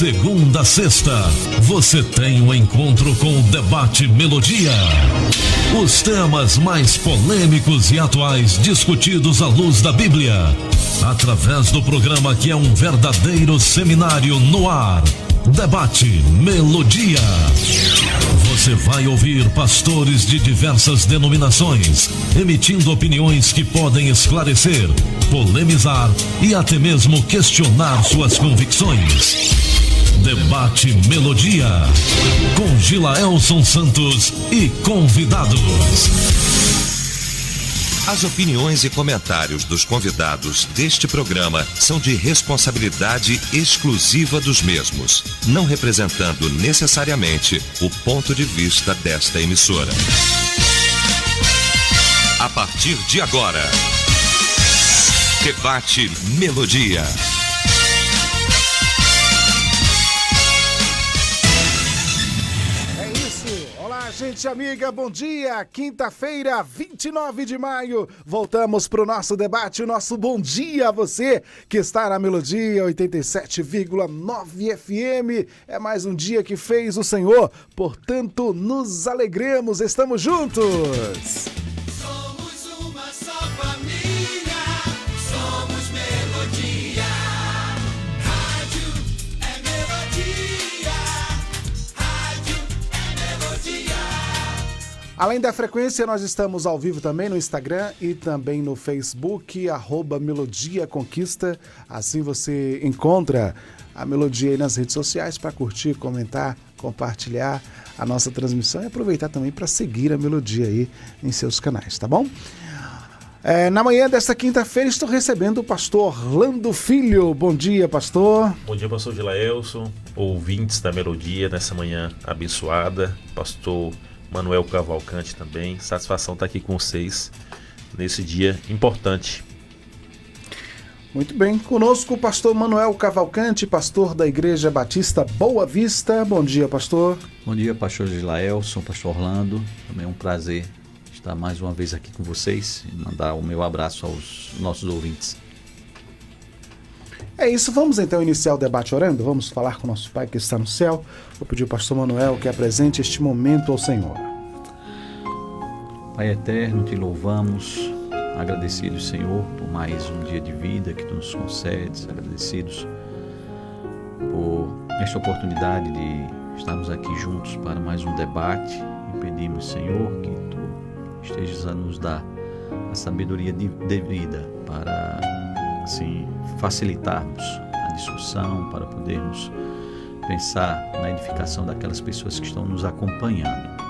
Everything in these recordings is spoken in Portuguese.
segunda a sexta, você tem um encontro com o Debate Melodia. Os temas mais polêmicos e atuais discutidos à luz da Bíblia, através do programa que é um verdadeiro seminário no ar. Debate Melodia. Você vai ouvir pastores de diversas denominações emitindo opiniões que podem esclarecer, polemizar e até mesmo questionar suas convicções. Debate Melodia, com Gilaelson Santos e convidados. As opiniões e comentários dos convidados deste programa são de responsabilidade exclusiva dos mesmos, não representando necessariamente o ponto de vista desta emissora. A partir de agora, Debate Melodia. Gente amiga, bom dia, quinta-feira, 29 de maio, voltamos para o nosso debate, o nosso bom dia a você que está na Melodia 87,9 FM, é mais um dia que fez o Senhor, portanto nos alegremos, estamos juntos. Além da frequência, nós estamos ao vivo também no Instagram e também no Facebook, @Melodia Conquista. Assim você encontra a Melodia aí nas redes sociais para curtir, comentar, compartilhar a nossa transmissão e aproveitar também para seguir a Melodia aí em seus canais, tá bom? Na manhã desta quinta-feira estou recebendo o pastor Orlando Filho. Bom dia, pastor. Bom dia, pastor Gilaelson, ouvintes da Melodia nessa manhã abençoada. Pastor Manuel Cavalcante também, satisfação estar aqui com vocês nesse dia importante. Muito bem, conosco o pastor Manuel Cavalcante, pastor da Igreja Batista Boa Vista. Bom dia, pastor. Bom dia, pastor Gilaelson, pastor Orlando. Também é um prazer estar mais uma vez aqui com vocês e mandar o meu abraço aos nossos ouvintes. É isso, vamos então iniciar o debate orando? Vamos falar com o nosso Pai que está no céu. Vou pedir ao pastor Manuel que apresente este momento ao Senhor. Pai eterno, te louvamos, agradecidos, Senhor, por mais um dia de vida que tu nos concedes, agradecidos por esta oportunidade de estarmos aqui juntos para mais um debate e pedimos, Senhor, que tu estejas a nos dar a sabedoria devida para, assim, facilitarmos a discussão, para podermos pensar na edificação daquelas pessoas que estão nos acompanhando.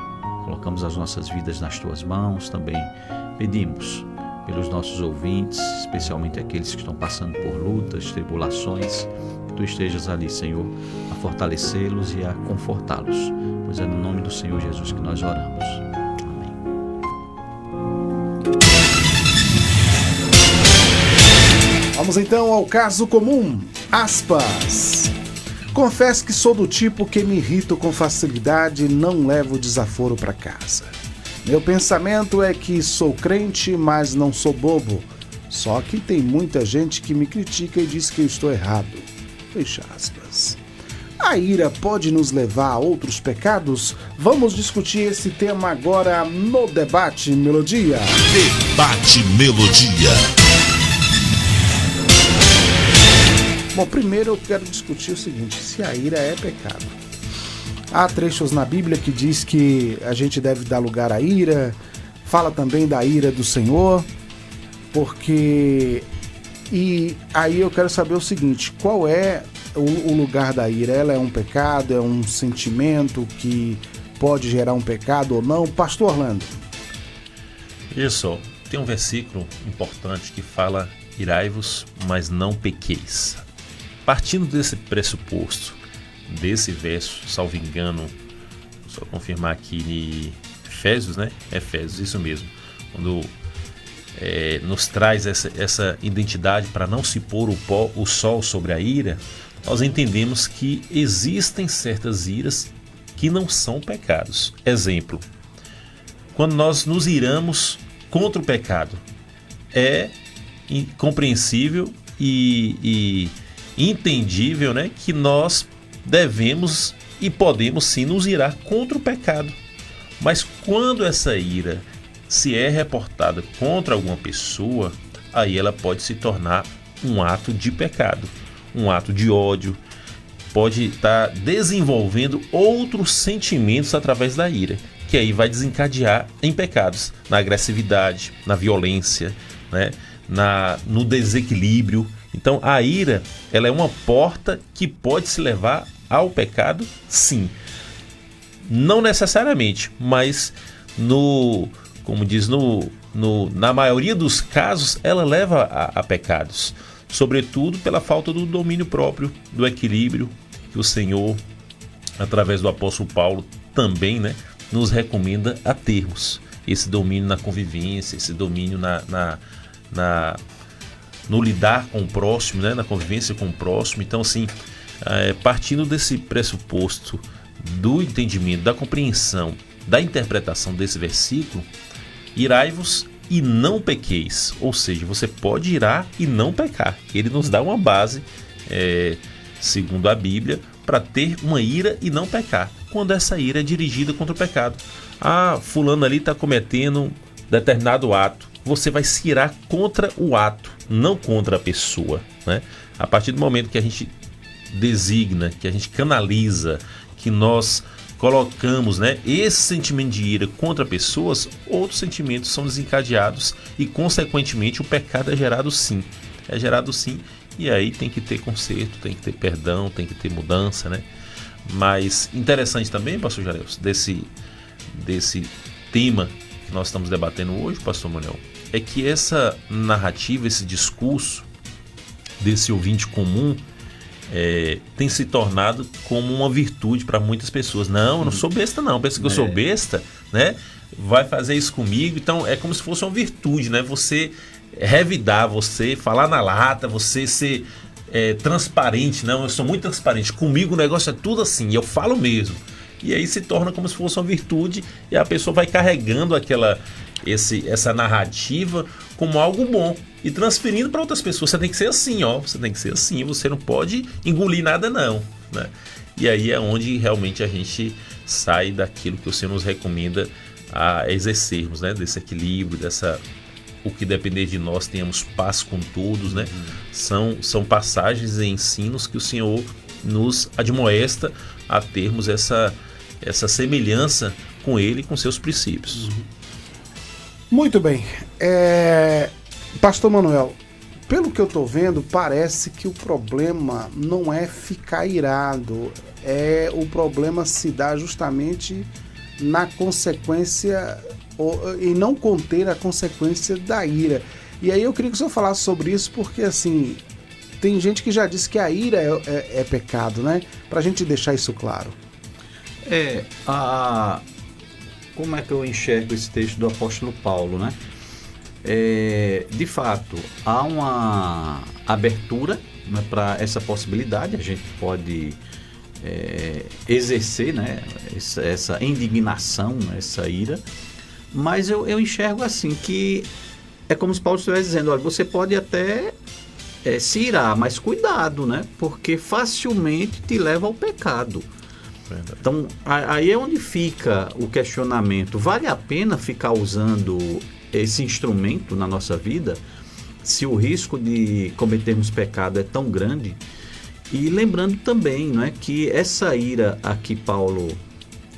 Colocamos as nossas vidas nas tuas mãos, também pedimos pelos nossos ouvintes, especialmente aqueles que estão passando por lutas, tribulações, que tu estejas ali, Senhor, a fortalecê-los e a confortá-los, pois é no nome do Senhor Jesus que nós oramos. Vamos então ao caso comum, aspas. Confesso que sou do tipo que me irrito com facilidade e não levo desaforo para casa. Meu pensamento é que sou crente, mas não sou bobo. Só que tem muita gente que me critica e diz que eu estou errado. Fecha aspas. A ira pode nos levar a outros pecados? Vamos discutir esse tema agora no Debate Melodia. Debate Melodia. Bom, primeiro eu quero discutir o seguinte, se a ira é pecado. Há trechos na Bíblia que diz que a gente deve dar lugar à ira, fala também da ira do Senhor, porque... E aí eu quero saber o seguinte, qual é o lugar da ira? Ela é um pecado, é um sentimento que pode gerar um pecado ou não? Pastor Orlando. Isso, tem um versículo importante que fala: irai-vos, mas não pequeis. Partindo desse pressuposto, desse verso, salvo engano, só confirmar aqui em Efésios, né? Efésios, isso mesmo. Quando nos traz essa identidade para não se pôr o sol sobre a ira, nós entendemos que existem certas iras que não são pecados. Exemplo, quando nós nos iramos contra o pecado, é compreensível e entendível, né, que nós devemos e podemos sim nos irar contra o pecado. Mas quando essa ira se é reportada contra alguma pessoa, aí ela pode se tornar um ato de pecado, um ato de ódio, pode estar desenvolvendo outros sentimentos através da ira, que aí vai desencadear em pecados, na agressividade, na violência, né? No desequilíbrio. Então a ira, ela é uma porta que pode se levar ao pecado, sim. Não necessariamente, mas na maioria dos casos ela leva a pecados, sobretudo pela falta do domínio próprio, do equilíbrio que o Senhor, através do apóstolo Paulo, também, né, nos recomenda a termos. Esse domínio na convivência, esse domínio no lidar com o próximo, né, na convivência com o próximo. Então, assim, partindo desse pressuposto do entendimento, da compreensão, da interpretação desse versículo, irai-vos e não pequeis. Ou seja, você pode irar e não pecar. Ele nos dá uma base, segundo a Bíblia, para ter uma ira e não pecar, quando essa ira é dirigida contra o pecado. Fulano ali está cometendo determinado ato. Você vai se irar contra o ato, não contra a pessoa, né? A partir do momento que a gente designa, que a gente canaliza, que nós colocamos, né, esse sentimento de ira contra pessoas, outros sentimentos são desencadeados e, consequentemente, o pecado é gerado sim. É gerado sim, e aí tem que ter conserto, tem que ter perdão, tem que ter mudança, né? Mas interessante também, pastor Jareus, desse tema que nós estamos debatendo hoje, pastor Manuel, é que essa narrativa, esse discurso desse ouvinte comum tem se tornado como uma virtude para muitas pessoas. Não, eu não sou besta não, pensa que eu sou besta, né? Vai fazer isso comigo. Então é como se fosse uma virtude, né? Você revidar, você falar na lata, você ser transparente. Não, eu sou muito transparente, comigo o negócio é tudo assim, eu falo mesmo. E aí se torna como se fosse uma virtude e a pessoa vai carregando essa narrativa como algo bom e transferindo para outras pessoas. Você tem que ser assim, você tem que ser assim, você não pode engolir nada não, né? E aí é onde realmente a gente sai daquilo que o Senhor nos recomenda a exercermos, né? Desse equilíbrio, o que depender de nós, tenhamos paz com todos, né? São passagens e ensinos que o Senhor nos admoesta a termos essa semelhança com Ele e com seus princípios. Muito bem. Pastor Manuel, pelo que eu estou vendo, parece que o problema não é ficar irado, o problema se dá justamente na consequência e não conter a consequência da ira. E aí eu queria que o senhor falasse sobre isso, porque assim, tem gente que já disse que a ira é pecado, né? Pra gente deixar isso claro. Como é que eu enxergo esse texto do apóstolo Paulo, né? De fato, há uma abertura, né, para essa possibilidade. A gente pode exercer, né, essa indignação, essa ira, mas eu enxergo assim, que é como se Paulo estivesse dizendo, olha, você pode até se irar, mas cuidado, né, porque facilmente te leva ao pecado. Verdade. Então, aí é onde fica o questionamento. Vale a pena ficar usando esse instrumento na nossa vida se o risco de cometermos pecado é tão grande? E lembrando também, não é, que essa ira a que Paulo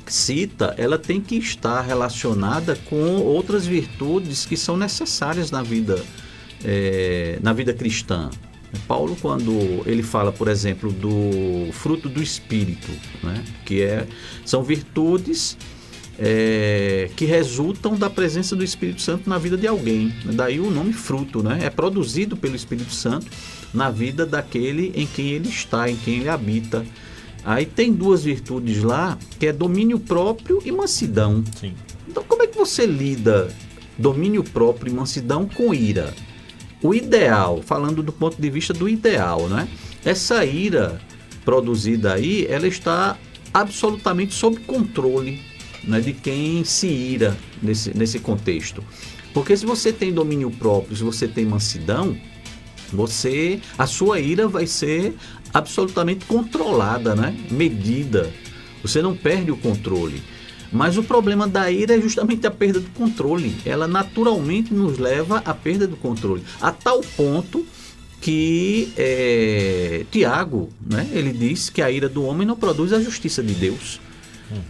cita, ela tem que estar relacionada com outras virtudes que são necessárias na vida cristã. Paulo, quando ele fala, por exemplo, do fruto do Espírito, né, que são virtudes que resultam da presença do Espírito Santo na vida de alguém. Daí o nome fruto, né, é produzido pelo Espírito Santo na vida daquele em quem ele está, em quem ele habita. Aí tem duas virtudes lá, que é domínio próprio e mansidão. Sim. Então como é que você lida domínio próprio e mansidão com ira? O ideal, falando do ponto de vista do ideal, né? Essa ira produzida aí, ela está absolutamente sob controle, né, de quem se ira nesse contexto. Porque se você tem domínio próprio, se você tem mansidão, A sua ira vai ser absolutamente controlada, né? Medida. Você não perde o controle. Mas o problema da ira é justamente a perda do controle. Ela naturalmente nos leva à perda do controle. A tal ponto que Tiago, né? Ele diz que a ira do homem não produz a justiça de Deus.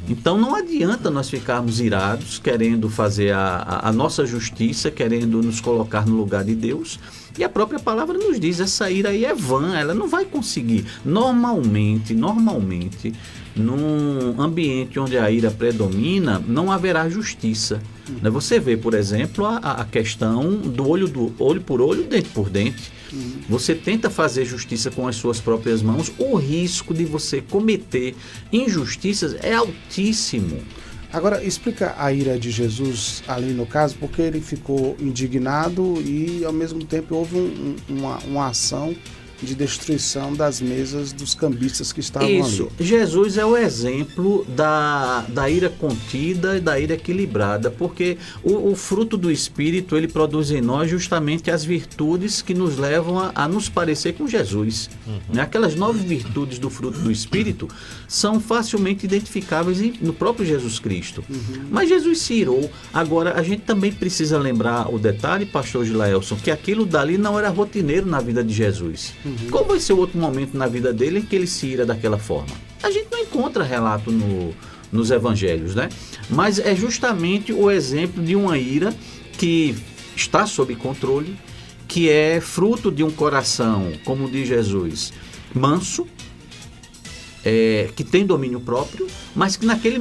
Então não adianta nós ficarmos irados, querendo fazer a nossa justiça, querendo nos colocar no lugar de Deus. E a própria palavra nos diz, essa ira aí é vã, ela não vai conseguir. Normalmente, num ambiente onde a ira predomina, não haverá justiça. Você vê, por exemplo, a questão do olho por olho, dente por dente. Você tenta fazer justiça com as suas próprias mãos, o risco de você cometer injustiças é altíssimo. Agora, explica a ira de Jesus ali no caso, porque ele ficou indignado e ao mesmo tempo houve uma ação de destruição das mesas dos cambistas que estavam ali. Isso, Jesus é o exemplo da ira contida e da ira equilibrada, porque o fruto do Espírito, ele produz em nós justamente as virtudes que nos levam a nos parecer com Jesus. Aquelas 9 virtudes do fruto do Espírito são facilmente identificáveis no próprio Jesus Cristo. Mas Jesus se irou. Agora, a gente também precisa lembrar o detalhe, pastor Gilaelson, que aquilo dali não era rotineiro na vida de Jesus. Qual vai ser o outro momento na vida dele em que ele se ira daquela forma? A gente não encontra relato nos evangelhos, né? Mas é justamente o exemplo de uma ira que está sob controle, que é fruto de um coração, como diz Jesus, manso, que tem domínio próprio, mas que naquele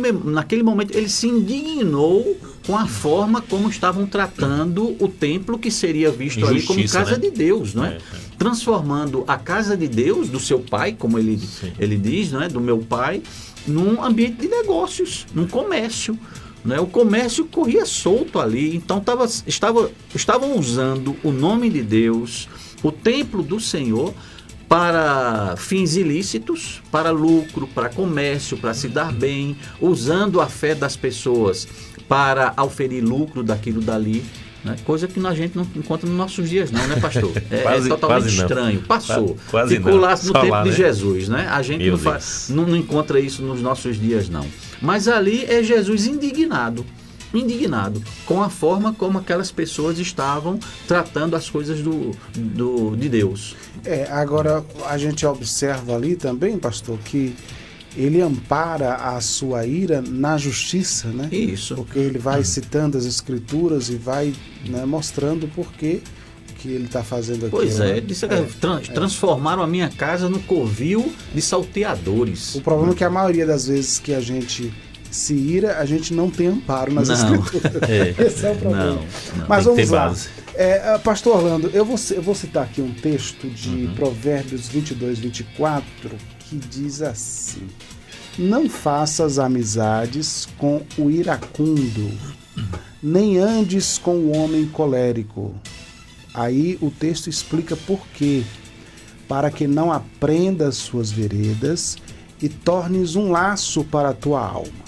momento ele se indignou com a forma como estavam tratando o templo, que seria visto ali como casa, né? De Deus, não é? Transformando a casa de Deus, do seu pai, como ele diz, não é? Do meu pai, num ambiente de negócios, num comércio. Né? O comércio corria solto ali, então estavam usando o nome de Deus, o templo do Senhor, para fins ilícitos, para lucro, para comércio, para se dar bem, usando a fé das pessoas para auferir lucro daquilo dali, né? Coisa que a gente não encontra nos nossos dias não, né, pastor? É totalmente estranho. Passou. Ficou lá no tempo de Jesus, né? A gente não encontra isso nos nossos dias não. Mas ali é Jesus indignado com a forma como aquelas pessoas estavam tratando as coisas de Deus. Agora a gente observa ali também, pastor, que ele ampara a sua ira na justiça, né? Isso. Porque ele vai citando as escrituras e vai, né, mostrando por que ele está fazendo aquilo. Pois é, disse que transformaram a minha casa no covil de salteadores. O problema é que a maioria das vezes que a gente se ira, a gente não tem amparo nas escrituras. Esse é o problema. Não. Mas vamos lá. Pastor Orlando, eu vou citar aqui um texto de Provérbios 22, 24, que diz assim: não faças amizades com o iracundo, nem andes com o homem colérico. Aí o texto explica por quê. Para que não aprendas suas veredas e tornes um laço para a tua alma.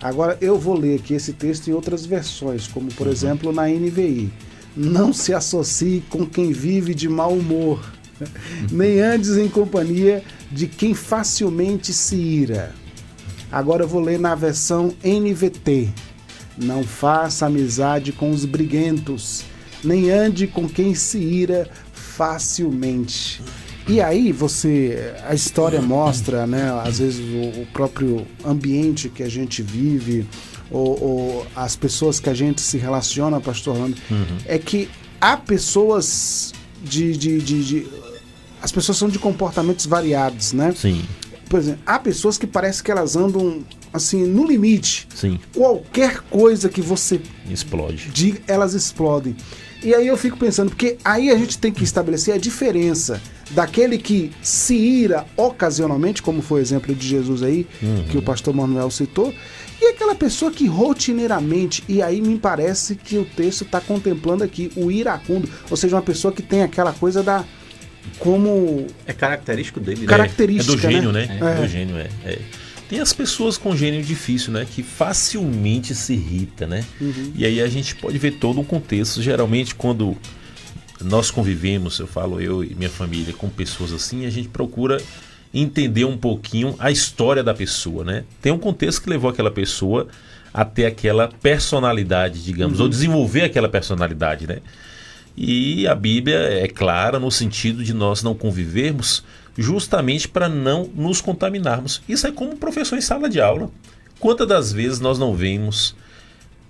Agora eu vou ler aqui esse texto em outras versões, como por exemplo na NVI. Não se associe com quem vive de mau humor, nem andes em companhia de quem facilmente se ira. Agora eu vou ler na versão NVT. Não faça amizade com os briguentos, nem ande com quem se ira facilmente. E aí a história mostra, né, às vezes o próprio ambiente que a gente vive, ou as pessoas que a gente se relaciona, pastor Orlando, é que há pessoas as pessoas são de comportamentos variados, né? Sim. Por exemplo, há pessoas que parece que elas andam assim, no limite. Sim. Qualquer coisa que você diga, elas explodem. E aí eu fico pensando, porque aí a gente tem que estabelecer a diferença daquele que se ira ocasionalmente, como foi o exemplo de Jesus aí, que o pastor Manuel citou, e aquela pessoa que rotineiramente, e aí me parece que o texto está contemplando aqui o iracundo, ou seja, uma pessoa que tem aquela coisa da... como... É característico dele. Característica, do gênio, né? Do gênio, Tem as pessoas com gênio difícil, né? Que facilmente se irrita, né? E aí a gente pode ver todo um contexto. Geralmente quando nós convivemos, eu falo eu e minha família, com pessoas assim, a gente procura entender um pouquinho a história da pessoa, né? Tem um contexto que levou aquela pessoa a ter aquela personalidade, digamos, ou desenvolver aquela personalidade, né? E a Bíblia é clara no sentido de nós não convivermos justamente para não nos contaminarmos. Isso é como um professor em sala de aula. Quantas das vezes nós não vemos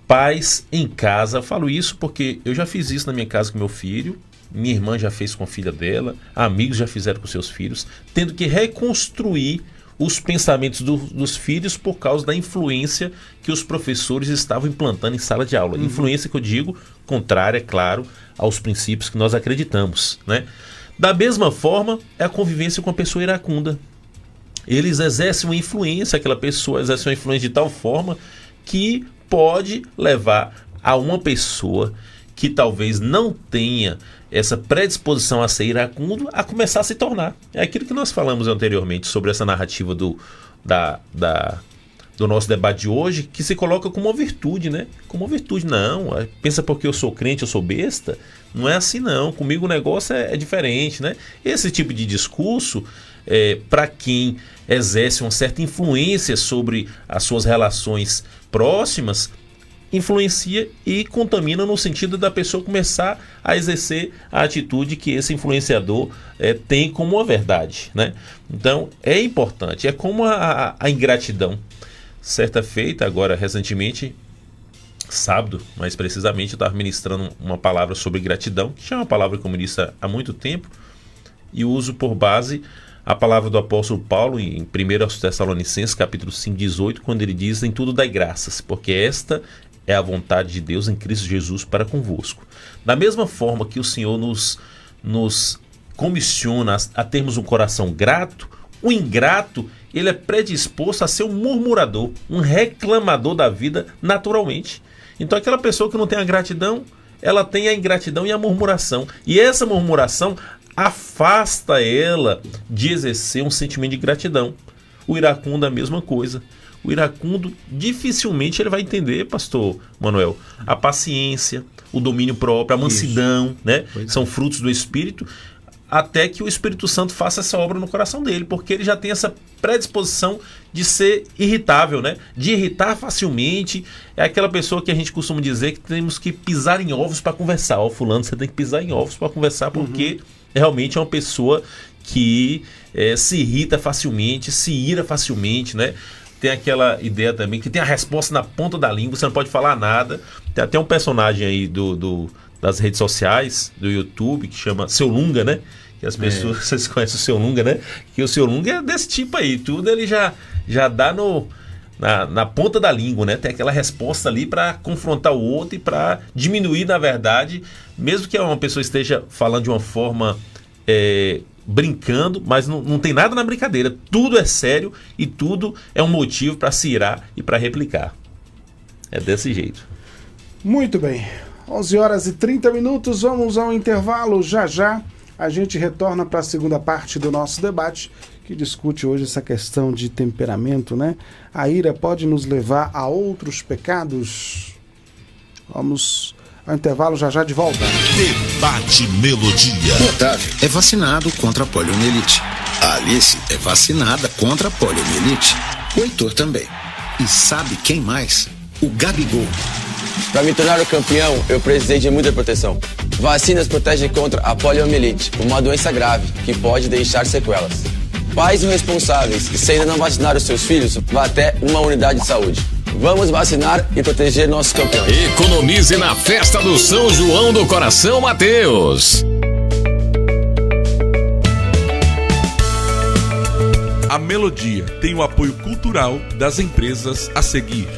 pais em casa? Eu falo isso porque eu já fiz isso na minha casa com meu filho, minha irmã já fez com a filha dela, amigos já fizeram com seus filhos, tendo que reconstruir os pensamentos dos filhos por causa da influência que os professores estavam implantando em sala de aula. Influência que eu digo contrária, é claro, aos princípios que nós acreditamos, né? Da mesma forma, é a convivência com a pessoa iracunda. Eles exercem uma influência, aquela pessoa exerce uma influência de tal forma que pode levar a uma pessoa que talvez não tenha essa predisposição a ser iracundo a começar a se tornar. É aquilo que nós falamos anteriormente sobre essa narrativa do nosso debate de hoje, que se coloca como uma virtude, né? Como uma virtude. Não, pensa porque eu sou crente, eu sou besta. Não é assim não, comigo o negócio é diferente, né? Esse tipo de discurso, para quem exerce uma certa influência sobre as suas relações próximas, influencia e contamina no sentido da pessoa começar a exercer a atitude que esse influenciador tem como uma verdade, né? Então é importante, é como a ingratidão. Certa feita, agora recentemente, sábado, mais precisamente, eu estava ministrando uma palavra sobre gratidão, que já é uma palavra que eu ministro há muito tempo, e uso por base a palavra do apóstolo Paulo em 1 Tessalonicenses, capítulo 5, 18, quando ele diz: em tudo dai graças, porque esta é a vontade de Deus em Cristo Jesus para convosco. Da mesma forma que o Senhor nos comissiona a termos um coração grato, o ingrato, ele é predisposto a ser um murmurador, um reclamador da vida naturalmente. Então aquela pessoa que não tem a gratidão, ela tem a ingratidão e a murmuração. E essa murmuração afasta ela de exercer um sentimento de gratidão. O iracundo é a mesma coisa. O iracundo dificilmente ele vai entender, pastor Manuel, a paciência, o domínio próprio, a mansidão, né? São frutos do Espírito, até que o Espírito Santo faça essa obra no coração dele, porque ele já tem essa predisposição de ser irritável, né? De irritar facilmente. É aquela pessoa que a gente costuma dizer que temos que pisar em ovos para conversar. Ó, fulano, você tem que pisar em ovos para conversar, porque realmente é uma pessoa que se irrita facilmente, se ira facilmente, né? Tem aquela ideia também que tem a resposta na ponta da língua, você não pode falar nada. Tem até um personagem aí das redes sociais, do YouTube, que chama Seu Lunga, né? Que as pessoas, vocês conhecem o Seu Lunga, né? Que o Seu Lunga é desse tipo aí, tudo ele já dá na ponta da língua, né? Tem aquela resposta ali para confrontar o outro e para diminuir, na verdade, mesmo que uma pessoa esteja falando de uma forma brincando, mas não tem nada na brincadeira, tudo é sério e tudo é um motivo para se irar e para replicar. É desse jeito. Muito bem, 11h30, vamos ao intervalo. Já a gente retorna para a segunda parte do nosso debate, que discute hoje essa questão de temperamento, né? A ira pode nos levar a outros pecados? Vamos ao intervalo, já de volta. Debate Melodia. O Otávio é vacinado contra a poliomielite. A Alice é vacinada contra a poliomielite. O Heitor também. E sabe quem mais? O Gabigol. Para me tornar o campeão, eu precisei de muita proteção. Vacinas protegem contra a poliomielite, uma doença grave que pode deixar sequelas. Pais irresponsáveis, se ainda não vacinaram seus filhos, vá até uma unidade de saúde. Vamos vacinar e proteger nossos campeões. Economize na festa do São João do Coração Mateus. A Melodia tem o apoio cultural das empresas a seguir.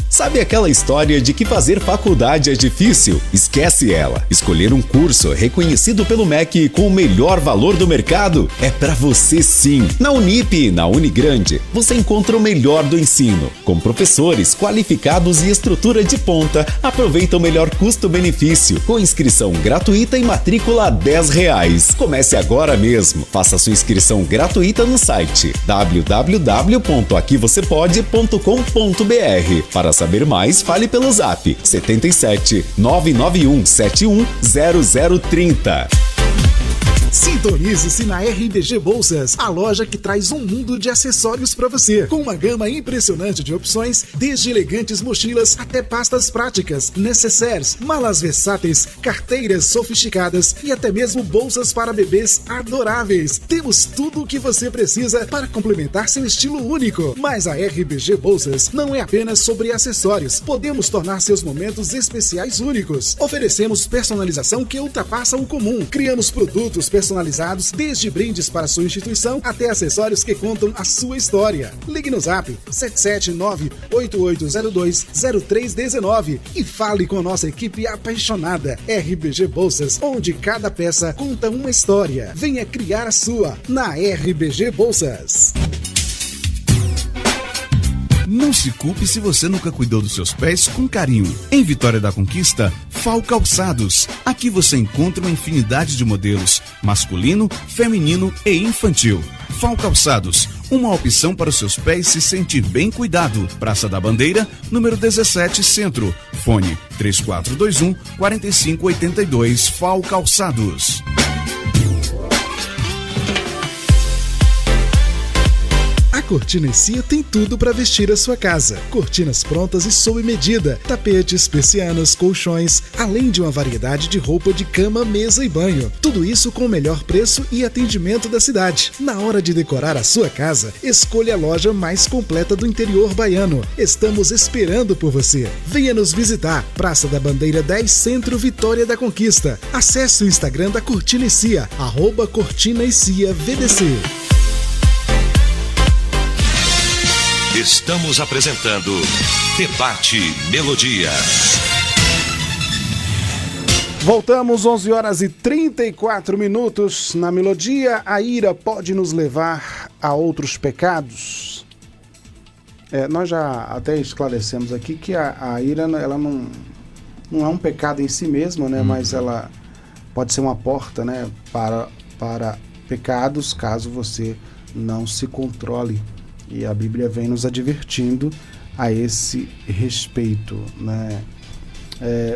Sabe aquela história de que fazer faculdade é difícil? Esquece ela. Escolher um curso reconhecido pelo MEC com o melhor valor do mercado é pra você sim. Na Unip e na Unigrande, você encontra o melhor do ensino. Com professores qualificados e estrutura de ponta, aproveita o melhor custo-benefício, com inscrição gratuita e matrícula R$10. Comece agora mesmo. Faça sua inscrição gratuita no site www.aquivocepode.com.br. Para saber saber mais, fale pelo zap 77 991 71 0030. Sintonize-se na RBG Bolsas, a loja que traz um mundo de acessórios para você, com uma gama impressionante de opções, desde elegantes mochilas até pastas práticas, necessaires, malas versáteis, carteiras sofisticadas e até mesmo bolsas para bebês adoráveis. Temos tudo o que você precisa para complementar seu estilo único. Mas a RBG Bolsas não é apenas sobre acessórios. Podemos tornar seus momentos especiais únicos. Oferecemos personalização que ultrapassa o comum. Criamos produtos personalizados, desde brindes para sua instituição até acessórios que contam a sua história. Ligue no zap 779-8802-0319 e fale com a nossa equipe apaixonada. RBG Bolsas, onde cada peça conta uma história. Venha criar a sua na RBG Bolsas. Não se culpe se você nunca cuidou dos seus pés com carinho. Em Vitória da Conquista, FAO Calçados. Aqui você encontra uma infinidade de modelos, masculino, feminino e infantil. FAO Calçados, uma opção para os seus pés se sentir bem cuidado. Praça da Bandeira, número 17, Centro. Fone 3421-4582, FAO Calçados. A Cortina e Cia tem tudo para vestir a sua casa. Cortinas prontas e sob medida, tapetes, persianas, colchões, além de uma variedade de roupa de cama, mesa e banho. Tudo isso com o melhor preço e atendimento da cidade. Na hora de decorar a sua casa, escolha a loja mais completa do interior baiano. Estamos esperando por você. Venha nos visitar. Praça da Bandeira 10, Centro, Vitória da Conquista. Acesse o Instagram da Cortina e Cia, @Cortina e Cia VDC. Estamos apresentando Debate Melodia. Voltamos, 11 horas e 34 minutos. Na Melodia, a ira pode nos levar a outros pecados? Nós já até esclarecemos aqui que a ira ela não é um pecado em si mesma, né? Mas ela pode ser uma porta, né, para pecados, caso você não se controle. E a Bíblia vem nos advertindo a esse respeito, né?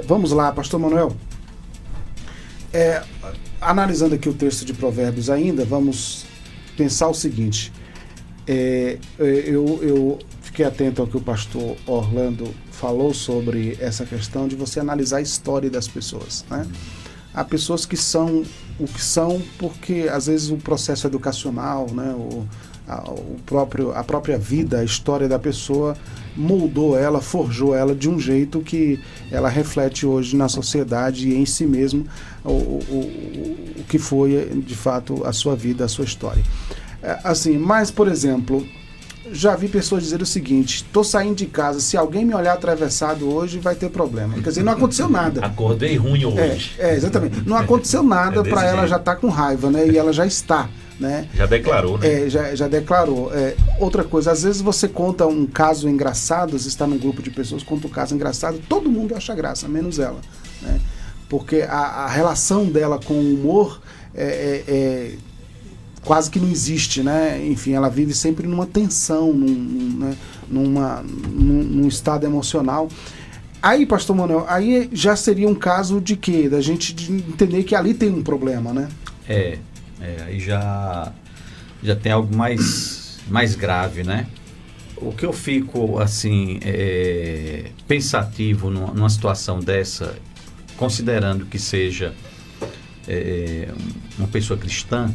Vamos lá, Pastor Manuel. Analisando aqui o texto de Provérbios ainda, vamos pensar o seguinte. Eu fiquei atento ao que o pastor Orlando falou sobre essa questão de você analisar a história das pessoas, né? Há pessoas que são o que são porque, às vezes, o processo educacional, né, a própria vida, a história da pessoa moldou ela, forjou ela de um jeito que ela reflete hoje na sociedade e em si mesmo o que foi, de fato, a sua vida, a sua história. Mas, por exemplo, já vi pessoas dizer o seguinte: tô saindo de casa, se alguém me olhar atravessado hoje vai ter problema. Quer dizer, não aconteceu nada. Acordei ruim hoje. Exatamente. Não aconteceu nada para ela já estar com raiva, né? E ela já está, né? Já declarou, né? Já declarou. Outra coisa, às vezes você conta um caso engraçado, você está num grupo de pessoas, conta um caso engraçado, todo mundo acha graça, menos ela, né? Porque a relação dela com o humor quase que não existe, né? Enfim, ela vive sempre numa tensão, num estado emocional. Aí, Pastor Manuel, aí já seria um caso de quê? Da gente entender que ali tem um problema, né? Aí já tem algo mais grave, né? O que eu fico, assim, pensativo numa situação dessa, considerando que seja uma pessoa cristã,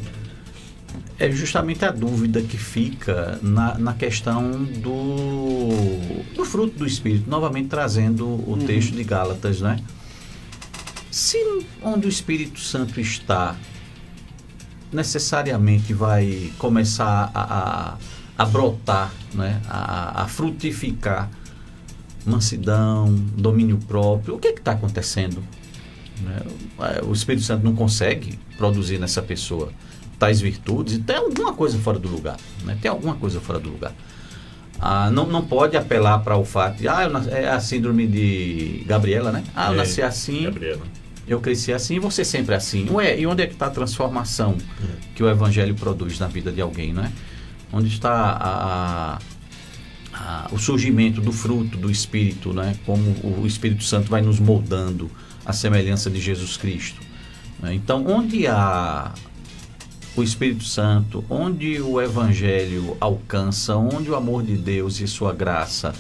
é justamente a dúvida que fica na questão do fruto do Espírito, novamente trazendo o texto de Gálatas, né? Se onde o Espírito Santo está, necessariamente vai começar a brotar, né? a frutificar mansidão, domínio próprio, o que está acontecendo? Né? O Espírito Santo não consegue produzir nessa pessoa tais virtudes, e tem alguma coisa fora do lugar, né? Tem alguma coisa fora do lugar. Não pode apelar para o fato de é a síndrome de Gabriela, né? Eu nasci assim, Gabriela. Eu cresci assim, e você sempre assim. E onde é que está a transformação que o Evangelho produz na vida de alguém, né? Onde está o surgimento do fruto do Espírito, né? Como o Espírito Santo vai nos moldando à semelhança de Jesus Cristo. Né? Então, onde há o Espírito Santo, onde o Evangelho alcança, onde o amor de Deus e sua graça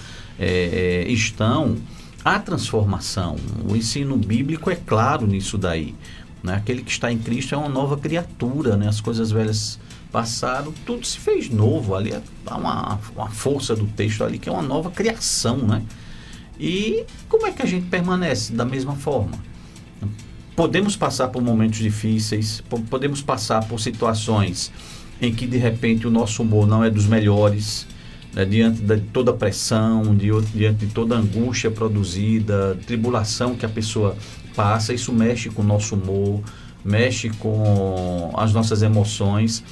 estão, há transformação. O ensino bíblico é claro nisso daí. Né? Aquele que está em Cristo é uma nova criatura, né? As coisas velhas passaram, tudo se fez novo. Ali há uma força do texto ali que é uma nova criação, né? E como é que a gente permanece da mesma forma? Podemos passar por momentos difíceis, podemos passar por situações em que de repente o nosso humor não é dos melhores, né? Diante de toda a pressão, diante de toda a angústia produzida, tribulação que a pessoa passa, isso mexe com o nosso humor, mexe com as nossas emoções.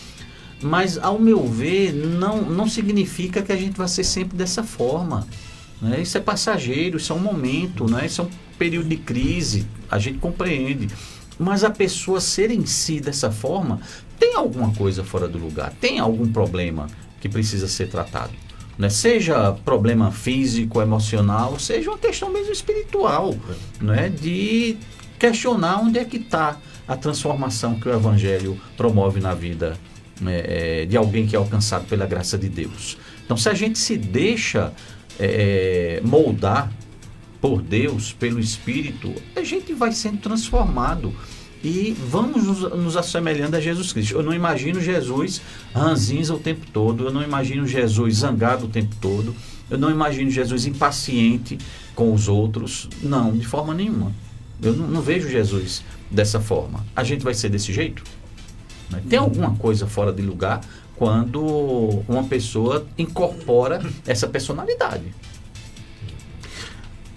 Mas, ao meu ver, não significa que a gente vai ser sempre dessa forma. Né? Isso é passageiro, isso é um momento, né? Isso é um período de crise, a gente compreende. Mas a pessoa ser em si dessa forma, tem alguma coisa fora do lugar, tem algum problema que precisa ser tratado. Né? Seja problema físico, emocional, seja uma questão mesmo espiritual, né? De questionar onde é que está a transformação que o Evangelho promove na vida de alguém que é alcançado pela graça de Deus. Então, se a gente se deixa moldar por Deus, pelo Espírito, a gente vai sendo transformado e vamos nos assemelhando a Jesus Cristo. Eu não imagino Jesus ranzinza o tempo todo, eu não imagino Jesus zangado o tempo todo, eu não imagino Jesus impaciente com os outros, não, de forma nenhuma. Eu não vejo Jesus dessa forma. A gente vai ser desse jeito? Tem alguma coisa fora de lugar quando uma pessoa incorpora essa personalidade.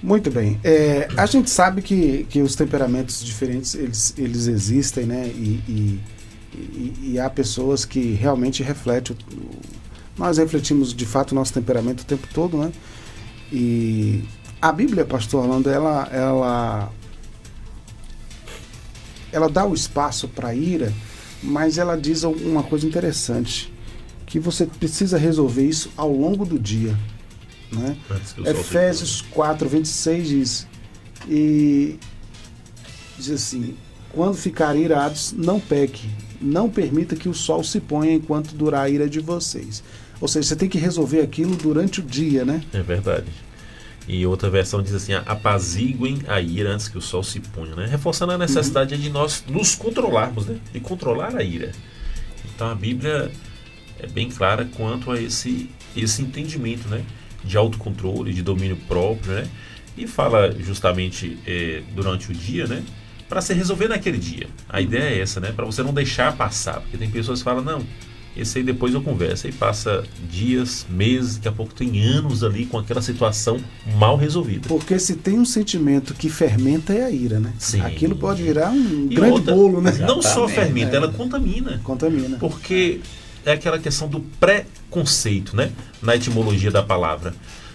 Muito bem. A gente sabe que os temperamentos diferentes eles existem, né? E há pessoas que realmente refletem. Nós refletimos de fato o nosso temperamento o tempo todo, né? E a Bíblia, pastor Orlando, ela dá o espaço para a ira, mas ela diz uma coisa interessante, que você precisa resolver isso ao longo do dia. Né? Efésios 4, 26 diz, e diz assim: quando ficarem irados, não peque, não permita que o sol se ponha enquanto durar a ira de vocês. Ou seja, você tem que resolver aquilo durante o dia, né? É verdade. E outra versão diz assim: apaziguem a ira antes que o sol se ponha, né? Reforçando a necessidade de nós nos controlarmos, né? De controlar a ira. Então a Bíblia é bem clara quanto a esse entendimento, né? De autocontrole, de domínio próprio, né? E fala justamente durante o dia, né? Para se resolver naquele dia. A ideia é essa, né? Para você não deixar passar. Porque tem pessoas que falam: não, esse aí depois eu converso. Aí passa dias, meses, daqui a pouco tem anos ali com aquela situação mal resolvida. Porque se tem um sentimento que fermenta é a ira, né? Sim. Aquilo pode virar um grande bolo, né? Não só fermenta, ela contamina. Contamina. Porque é aquela questão do preconceito, né? Na etimologia da palavra.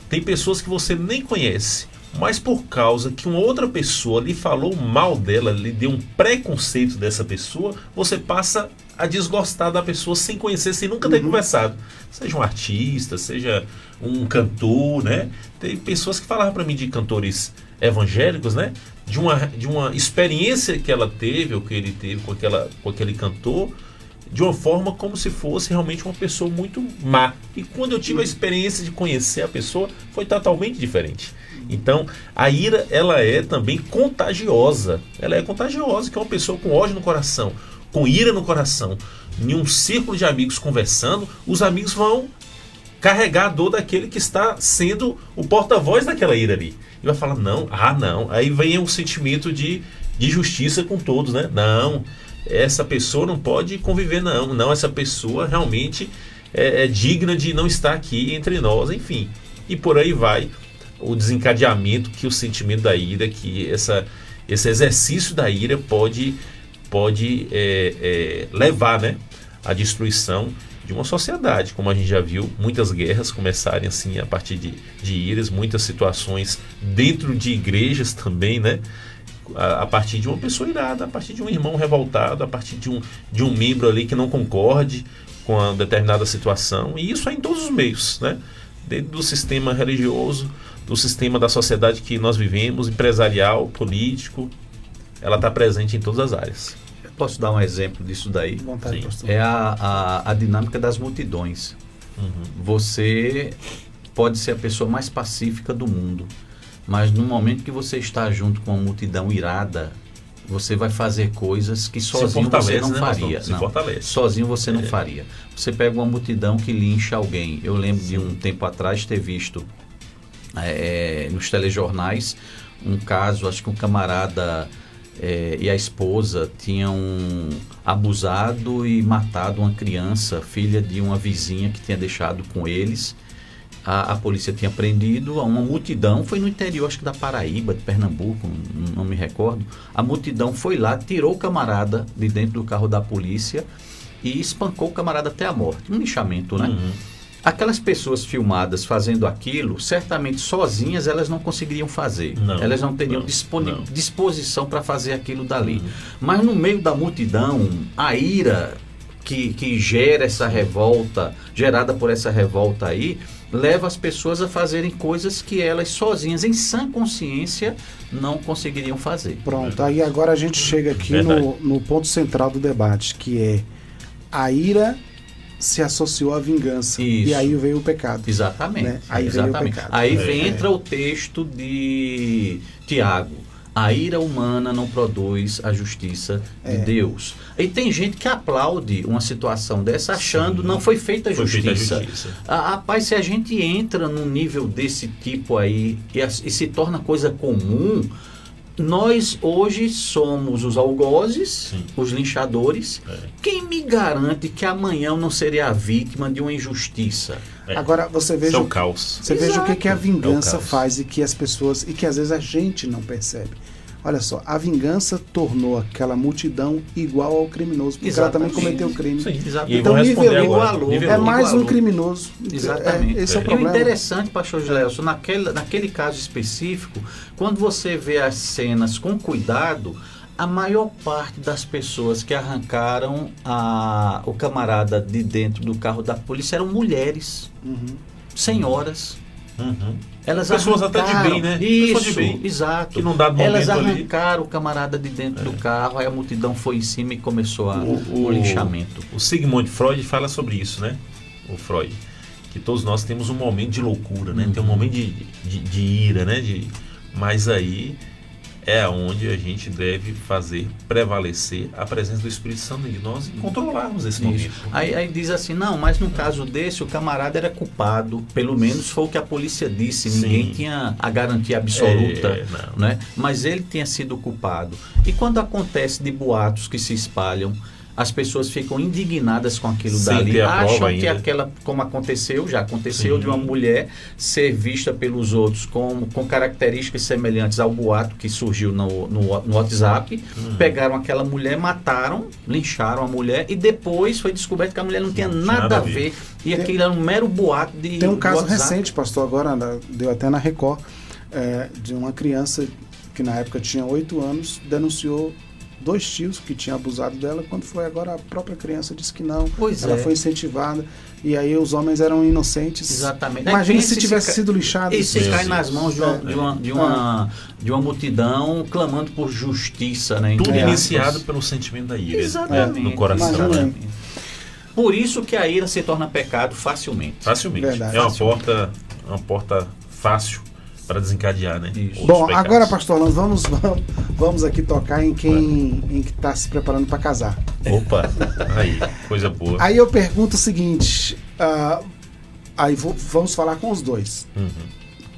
Tem pessoas que você nem conhece, mas por causa que uma outra pessoa lhe falou mal dela, lhe deu um preconceito dessa pessoa, você passa a desgostar da pessoa sem conhecer, sem nunca ter conversado. Seja um artista, seja um cantor, né? Tem pessoas que falavam para mim de cantores evangélicos, né? De uma experiência que ela teve, ou que ele teve com aquele cantor, de uma forma como se fosse realmente uma pessoa muito má. E quando eu tive a experiência de conhecer a pessoa, foi totalmente diferente. Então, a ira, ela é também contagiosa. Ela é contagiosa, que é uma pessoa com ódio no coração, com ira no coração, em um círculo de amigos conversando, os amigos vão carregar a dor daquele que está sendo o porta-voz daquela ira ali. E vai falar: não. Aí vem um sentimento de justiça com todos, né? Não, essa pessoa não pode conviver, não, essa pessoa realmente é digna de não estar aqui entre nós, enfim. E por aí vai o desencadeamento que o sentimento da ira, que esse exercício da ira pode levar, né, à destruição de uma sociedade. Como a gente já viu, muitas guerras começarem assim a partir de iras, muitas situações dentro de igrejas também, né? A partir de uma pessoa irada, a partir de um irmão revoltado, a partir de um membro ali que não concorde com uma determinada situação. E isso é em todos os meios, né? dentro do sistema religioso, do sistema da sociedade que nós vivemos, empresarial, político, ela está presente em todas as áreas. Eu posso dar um exemplo disso daí? Vontade, pastor. É a dinâmica das multidões. Você pode ser a pessoa mais pacífica do mundo, mas no momento que você está junto com uma multidão irada, você vai fazer coisas que sozinho você não faria. Sozinho você não faria. Você pega uma multidão que lincha alguém. Eu lembro de um tempo atrás ter visto nos telejornais um caso, acho que um camarada e a esposa tinham abusado e matado uma criança, filha de uma vizinha que tinha deixado com eles. A polícia tinha prendido uma multidão, foi no interior, acho que da Paraíba, de Pernambuco, não me recordo. A multidão foi lá, tirou o camarada de dentro do carro da polícia e espancou o camarada até a morte. Um linchamento, né? Aquelas pessoas filmadas fazendo aquilo, certamente sozinhas elas não conseguiriam fazer. Elas não teriam disposição para fazer aquilo dali. Mas no meio da multidão, a ira que gera essa revolta, gerada por essa revolta aí, leva as pessoas a fazerem coisas que elas sozinhas, em sã consciência, não conseguiriam fazer. Pronto, aí agora a gente chega aqui no ponto central do debate, que é a ira se associou à vingança. Isso. E aí veio o pecado. Exatamente. Né? Aí Exatamente. veio o pecado. Aí entra o texto de Tiago. A ira humana não produz a justiça de Deus. E tem gente que aplaude uma situação dessa achando não foi feita a justiça. Rapaz, se a gente entra num nível desse tipo aí e se torna coisa comum, nós hoje somos os algozes, os linchadores. Quem me garante que amanhã eu não serei a vítima de uma injustiça? Agora você veja, o caos. Você veja o que a vingança faz e que as pessoas, e que às vezes a gente não percebe. Olha só, a vingança tornou aquela multidão igual ao criminoso, porque ela também cometeu crime. Sim, então nivelou, é mais um criminoso. Exatamente. Esse é o problema. E o interessante, pastor Gelson, naquele caso específico, quando você vê as cenas com cuidado, a maior parte das pessoas que arrancaram o camarada de dentro do carro da polícia eram mulheres, senhoras. Elas pessoas até de bem, né? Isso, de bem, exato. Que não dá elas arrancaram o camarada de dentro do carro, aí a multidão foi em cima e começou o linchamento. O Sigmund Freud fala sobre isso, né? O Freud. Que todos nós temos um momento de loucura, né? Tem um momento de ira, né? Mas aí é onde a gente deve fazer prevalecer a presença do Espírito Santo em nós e controlarmos esse momento. Aí diz assim, não, mas no caso desse, o camarada era culpado, pelo menos foi o que a polícia disse, ninguém tinha a garantia absoluta, né? Mas ele tinha sido culpado. E quando acontece de boatos que se espalham, as pessoas ficam indignadas com aquilo dali, acham que aquela, como já aconteceu de uma mulher ser vista pelos outros com características semelhantes ao boato que surgiu no WhatsApp, pegaram aquela mulher, mataram, lincharam a mulher e depois foi descoberto que a mulher não tinha nada a ver e aquilo era um mero boato de Tem um caso WhatsApp. recente, pastor, agora deu até na Record, de uma criança que na época tinha 8 anos, denunciou 2 tios que tinham abusado dela, quando foi agora a própria criança disse que não, ela foi incentivada, e aí os homens eram inocentes. Exatamente. Imagina se tivesse sido lixado. E se cai nas mãos de uma multidão clamando por justiça, né? Tudo iniciado pelo sentimento da ira, no coração. Né? Por isso que a ira se torna pecado facilmente. Verdade. É uma porta fácil para desencadear, né? Bom, pecados. Agora, pastor Orlando, vamos aqui tocar em quem está se preparando para casar. Opa, aí, coisa boa. Aí eu pergunto o seguinte, vamos falar com os dois,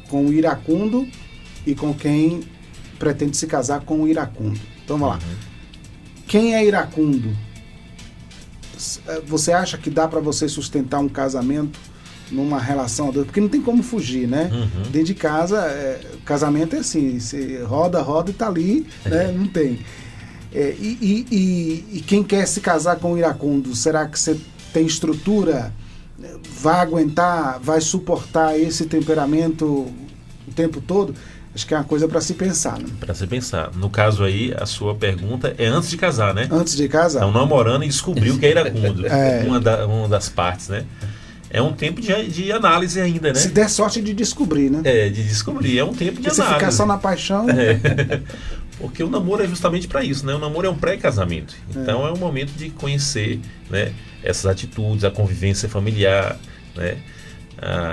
com o iracundo e com quem pretende se casar com o iracundo. Então vamos lá. Quem é iracundo? Você acha que dá para você sustentar um casamento numa relação, porque não tem como fugir, né? Dentro de casa, casamento é assim, você roda e tá ali, né? Não tem. E quem quer se casar com o iracundo, será que você tem estrutura? Vai aguentar, vai suportar esse temperamento o tempo todo? Acho que é uma coisa para se pensar, né? Para se pensar. No caso aí, a sua pergunta é antes de casar, né? Antes de casar. Então, namorando e descobriu que é iracundo. Uma das partes, né? é um tempo de análise ainda, né? Se der sorte de descobrir, né? De descobrir. É um tempo de análise. Se ficar só na paixão... Porque o namoro é justamente para isso, né? O namoro é um pré-casamento. Então é um momento de conhecer, né, essas atitudes, a convivência familiar, né?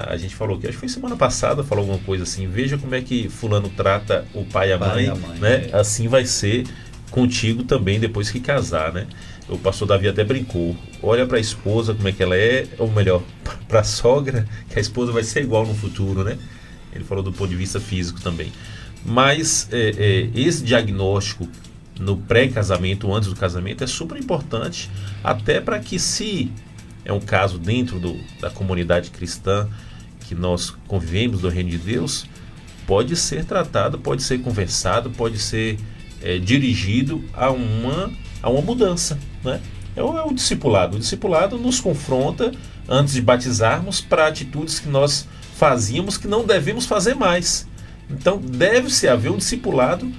A gente falou que, acho que foi semana passada, falou alguma coisa assim, veja como é que fulano trata o pai e a mãe, né? Assim vai ser contigo também depois que casar, né? O pastor Davi até brincou, olha para a esposa como é que ela é, ou melhor, para a sogra, que a esposa vai ser igual no futuro, né? Ele falou do ponto de vista físico também. Mas esse diagnóstico no pré-casamento, antes do casamento, é super importante, até para que, se é um caso dentro da comunidade cristã que nós convivemos do reino de Deus, pode ser tratado, pode ser conversado, pode ser dirigido a uma mudança, né? É o discipulado. O discipulado nos confronta, antes de batizarmos, para atitudes que nós fazíamos que não devemos fazer mais. Então deve-se haver um discipulado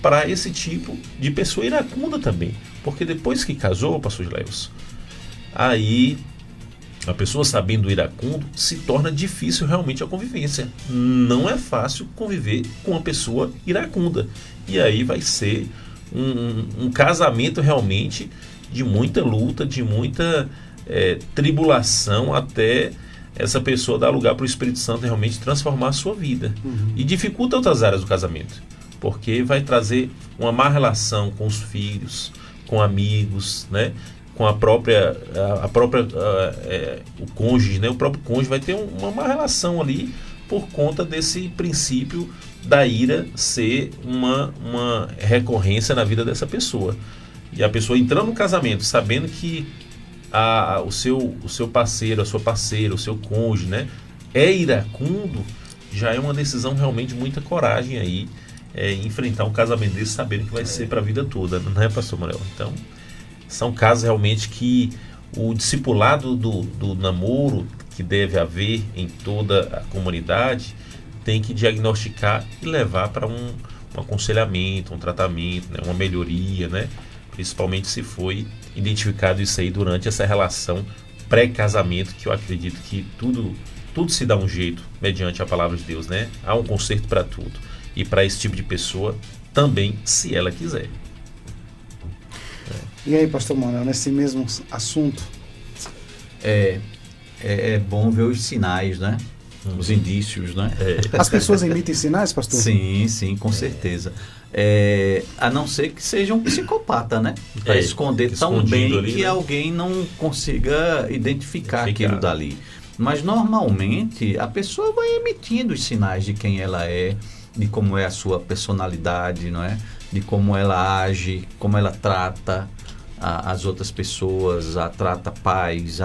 para esse tipo de pessoa iracunda também. Porque depois que casou, pastor Gileus, aí a pessoa sabendo o iracundo, se torna difícil realmente a convivência. Não é fácil conviver com uma pessoa iracunda. E aí vai ser um casamento realmente de muita luta, de muita tribulação, até essa pessoa dar lugar para o Espírito Santo realmente transformar a sua vida. E dificulta outras áreas do casamento, porque vai trazer uma má relação com os filhos, com amigos, né? Com o cônjuge, né? O próprio cônjuge vai ter uma má relação ali por conta desse princípio da ira ser uma recorrência na vida dessa pessoa. E a pessoa entrando no casamento sabendo que o seu parceiro, a sua parceira, o seu cônjuge, né, é iracundo, já é uma decisão realmente de muita coragem aí, enfrentar um casamento desse sabendo que vai ser para a vida toda, não é, pastor Manuel? Então, são casos realmente que o discipulado do namoro que deve haver em toda a comunidade tem que diagnosticar e levar para um aconselhamento, um tratamento, né, uma melhoria, né? Principalmente se foi identificado isso aí durante essa relação pré-casamento, que eu acredito que tudo se dá um jeito mediante a palavra de Deus, né? Há um conserto para tudo. E para esse tipo de pessoa também, se ela quiser. E aí, pastor Manuel, nesse mesmo assunto? É bom ver os sinais, né? Os indícios, né? As pessoas emitem sinais, pastor? Sim, com certeza. A não ser que seja um psicopata, né? Para esconder tão bem ali, que alguém não consiga identificar aquilo dali. Mas normalmente a pessoa vai emitindo os sinais de quem ela é, de como é a sua personalidade, não é? De como ela age, como ela trata as outras pessoas, trata pais,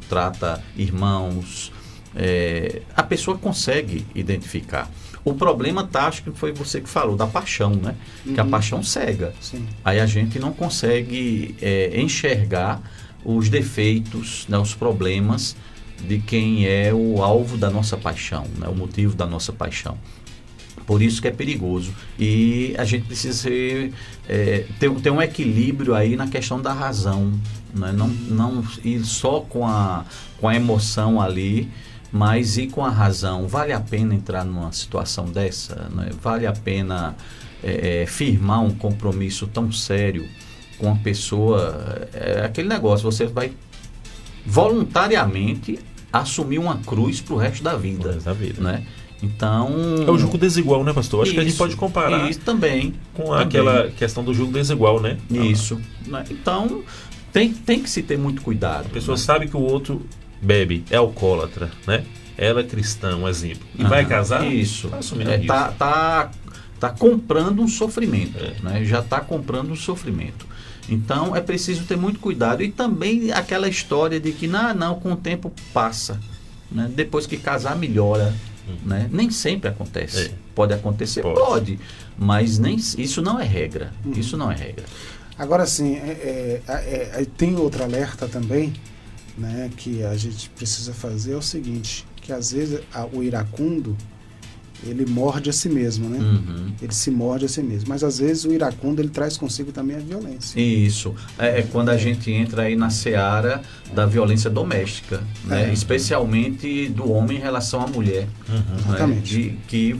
trata irmãos. A pessoa consegue identificar. O problema acho que foi você que falou, da paixão, né? Que a paixão cega. Sim. Aí a gente não consegue enxergar os defeitos, né, os problemas de quem é o alvo da nossa paixão, né, o motivo da nossa paixão. Por isso que é perigoso. E a gente precisa ter um equilíbrio aí na questão da razão, né? Não ir só com a emoção ali, mas ir com a razão. Vale a pena entrar numa situação dessa? Né? Vale a pena firmar um compromisso tão sério com uma pessoa? Aquele negócio, você vai voluntariamente assumir uma cruz para o resto da vida. Né? Então, é o julgo desigual, né, pastor? Acho que a gente pode comparar isso também com aquela questão do julgo desigual, né? Isso. Então, tem que se ter muito cuidado. A pessoa sabe que o outro bebe, é alcoólatra, né? Ela é cristã, um exemplo. E vai casar? Isso. Tá assumindo isso. Tá comprando um sofrimento, né? Já está comprando um sofrimento. Então, é preciso ter muito cuidado. E também aquela história de que, não, com o tempo passa. Né? Depois que casar, melhora. Né? Nem sempre acontece. Pode acontecer? Pode. Mas isso não é regra. Isso não é regra. Agora sim, tem outro alerta também, né, que a gente precisa fazer, é o seguinte, que às vezes o iracundo, ele morde a si mesmo, né? Ele se morde a si mesmo. Mas às vezes o iracundo ele traz consigo também a violência. Isso. É quando a gente entra aí na seara da violência doméstica, né? Especialmente do homem em relação à mulher. Exatamente. Que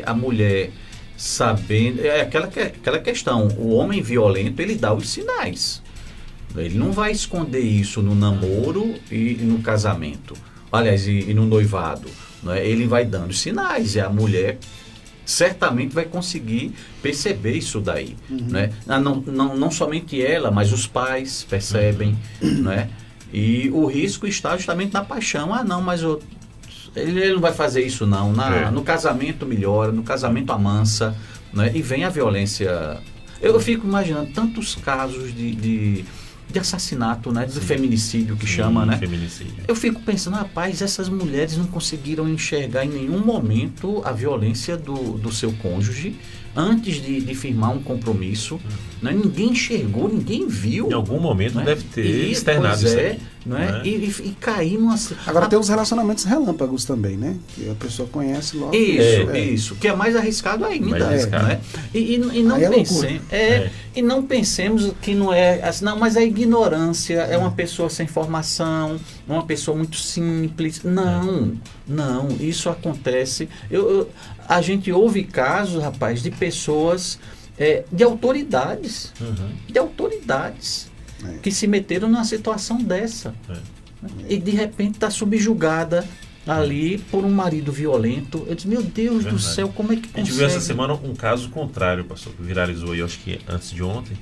a mulher, sabendo... É aquela questão, o homem violento, ele dá os sinais. Ele não vai esconder isso no namoro e no casamento. Aliás, e no noivado. Né? Ele vai dando sinais, e a mulher certamente vai conseguir perceber isso daí. Né? Não somente ela, mas os pais percebem. Né? E o risco está justamente na paixão. Não, mas ele não vai fazer isso não. No casamento melhora, no casamento amansa. Né? E vem a violência. Eu fico imaginando tantos casos de assassinato, né? Do feminicídio que chama, né? Feminicídio. Eu fico pensando, rapaz, essas mulheres não conseguiram enxergar em nenhum momento a violência do seu cônjuge antes de firmar um compromisso. Né? Ninguém enxergou, ninguém viu. Em algum momento, né? Deve ter externado isso aí. Né? E cair numa... Agora tem os relacionamentos relâmpagos também, né? Que a pessoa conhece logo. Isso. Que é mais arriscado ainda. Né? E não pensemos que não é assim, não, mas a ignorância é uma pessoa sem formação, uma pessoa muito simples. Não, isso acontece. A gente ouve casos, rapaz, de pessoas, de autoridades, que se meteram numa situação dessa. E de repente está subjugada ali por um marido violento. Eu disse, meu Deus do céu, como é que consegue? A gente viu essa semana um caso contrário, pastor, que viralizou aí, acho que antes de ontem,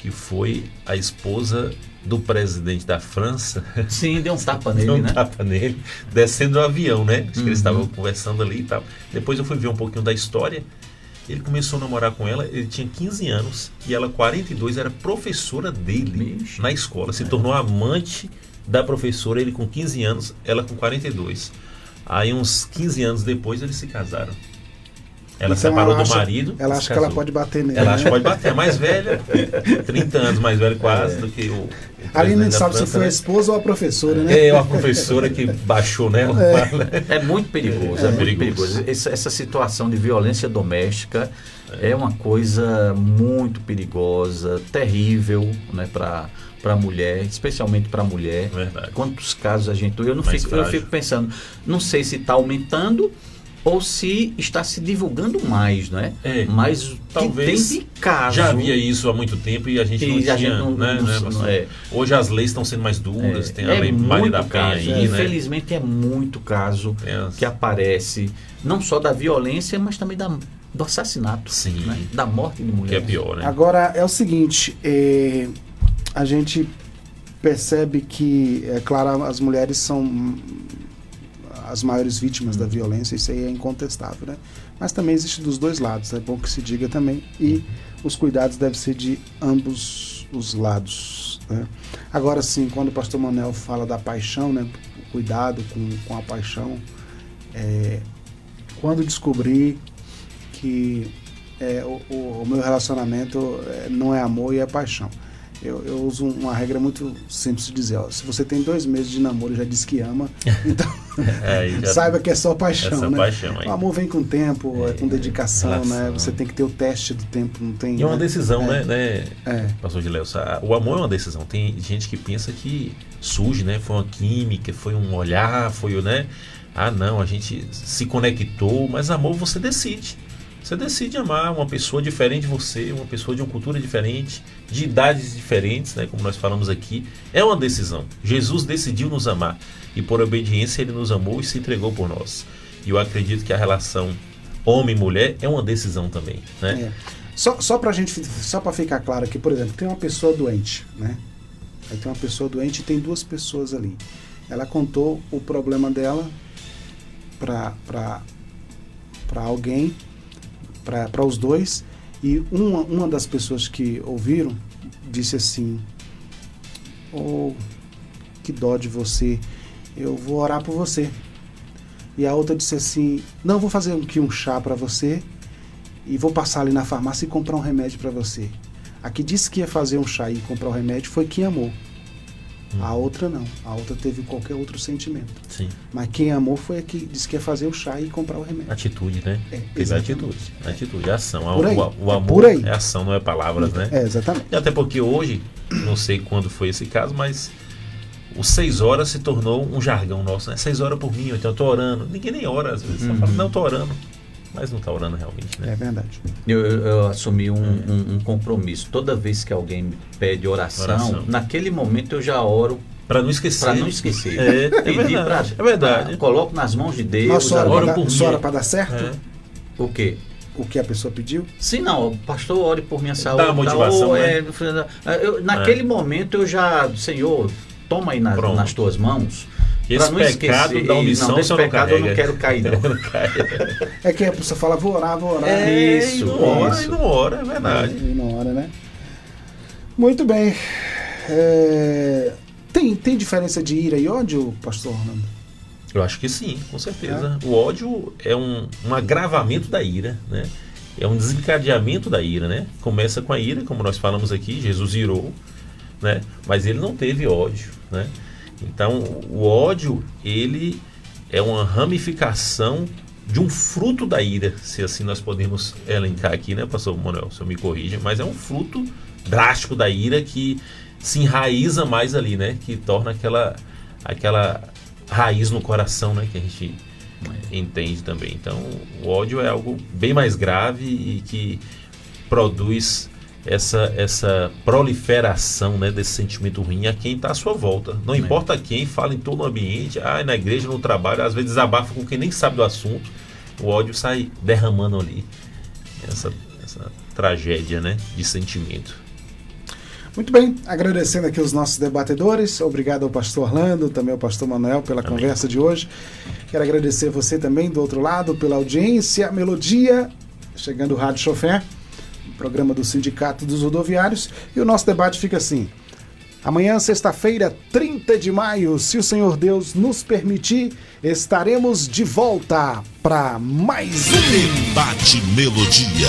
que foi a esposa do presidente da França. Sim, deu um tapa nele, descendo do avião, né? Acho que eles estavam conversando ali e tal. Depois eu fui ver um pouquinho da história. Ele começou a namorar com ela, ele tinha 15 anos e ela, 42, era professora dele na escola. Se tornou amante da professora, ele com 15 anos, ela com 42. Aí uns 15 anos depois eles se casaram. Ela então separou do marido. Ela acha que ela pode bater nele. Ela acha que pode bater. É mais velha, 30 anos mais velha quase do que o ali não sabe se foi a esposa ou a professora, né? É, a professora que baixou nela. É muito perigoso. É muito perigoso. Essa situação de violência doméstica é uma coisa muito perigosa, terrível, né, para a mulher, especialmente para a mulher. Verdade. Quantos casos a gente... Eu fico pensando, não sei se está aumentando ou se está se divulgando mais, não é? Mas talvez que tem de caso. Já havia isso há muito tempo e a gente não tinha. Hoje as leis estão sendo mais duras, tem a lei Maria da Penha aí, infelizmente é muito caso que aparece, não só da violência, mas também do assassinato, né? Da morte de mulher. Que é pior, né? Agora é o seguinte, a gente percebe que, é claro, as mulheres são as maiores vítimas da violência, isso aí é incontestável, né? Mas também existe dos dois lados, é bom que se diga também, e os cuidados devem ser de ambos os lados, né? Agora sim, quando o pastor Manuel fala da paixão, né, o cuidado com a paixão, quando descobri que o meu relacionamento não é amor e é paixão. Eu uso uma regra muito simples de dizer, se você tem 2 meses de namoro e já diz que ama, então saiba que é só paixão, né? O amor vem com tempo, com dedicação, relação, né? Você tem que ter o teste do tempo, não tem... E é uma decisão, né? Pastor Giléo, o amor é uma decisão. Tem gente que pensa que surge, né? Foi uma química, foi um olhar, foi, né? Não, a gente se conectou, mas amor você decide. Você decide amar uma pessoa diferente de você, uma pessoa de uma cultura diferente, de idades diferentes, né, como nós falamos aqui. É uma decisão. Jesus decidiu nos amar e por obediência ele nos amou e se entregou por nós. E eu acredito que a relação homem e mulher é uma decisão também, né? Só para ficar claro aqui, por exemplo, tem uma pessoa doente, né? Aí tem uma pessoa doente e tem 2 pessoas ali. Ela contou o problema dela para alguém, para os 2, e uma das pessoas que ouviram disse assim: que dó de você, eu vou orar por você. E a outra disse assim: não, vou fazer aqui um chá para você e vou passar ali na farmácia e comprar um remédio para você. A que disse que ia fazer um chá e comprar o remédio foi quem amou. A outra não. A outra teve qualquer outro sentimento. Sim. Mas quem amou foi a que disse que ia fazer o chá e comprar o remédio. Atitude, né? Teve atitude, ação. O por amor aí. é ação, não é palavras, né? Exatamente. E até porque hoje, não sei quando foi esse caso, mas os 6 horas se tornou um jargão nosso, né? 6 horas por mim, então eu tô orando. Ninguém nem ora às vezes. Só fala, não, tô orando. Mas não está orando realmente, né? É verdade. Eu assumi um compromisso. Toda vez que alguém me pede oração, naquele momento eu já oro. Para não esquecer. Para não esquecer. É verdade. Coloco nas mãos de Deus. Oro por mim. Para dar certo? O quê? O que a pessoa pediu? Sim, não. Pastor, ore por minha saúde. Dá motivação, né? Naquele momento eu já... Senhor, toma aí nas tuas mãos. Esse não pecado esquecer, da omissão desse pecado eu não quero cair, não. É que a pessoa fala, vou orar. Isso. E não ora, é verdade. E não ora, né? Muito bem. Tem diferença de ira e ódio, pastor Orlando? Eu acho que sim, com certeza. O ódio é um agravamento da ira, né? É um desencadeamento da ira, né? Começa com a ira, como nós falamos aqui, Jesus irou, né? Mas ele não teve ódio, né? Então, o ódio, ele é uma ramificação de um fruto da ira, se assim nós podemos elencar aqui, né, pastor Manuel, se eu me corrija, mas é um fruto drástico da ira que se enraiza mais ali, né, que torna aquela raiz no coração, né, que a gente entende também. Então, o ódio é algo bem mais grave e que produz essa proliferação, né, desse sentimento ruim a quem está à sua volta. Não importa quem, fala em todo o ambiente, na igreja, no trabalho, às vezes desabafa com quem nem sabe do assunto. O ódio sai derramando ali essa tragédia, né, de sentimento. Muito bem, agradecendo aqui os nossos debatedores, obrigado ao pastor Orlando, também ao pastor Manuel pela conversa de hoje. Quero agradecer você também do outro lado pela audiência, Melodia, chegando o Rádio Chofé, programa do Sindicato dos Rodoviários, e o nosso debate fica assim: amanhã, sexta-feira, 30 de maio, se o Senhor Deus nos permitir, estaremos de volta para mais um Debate Melodia.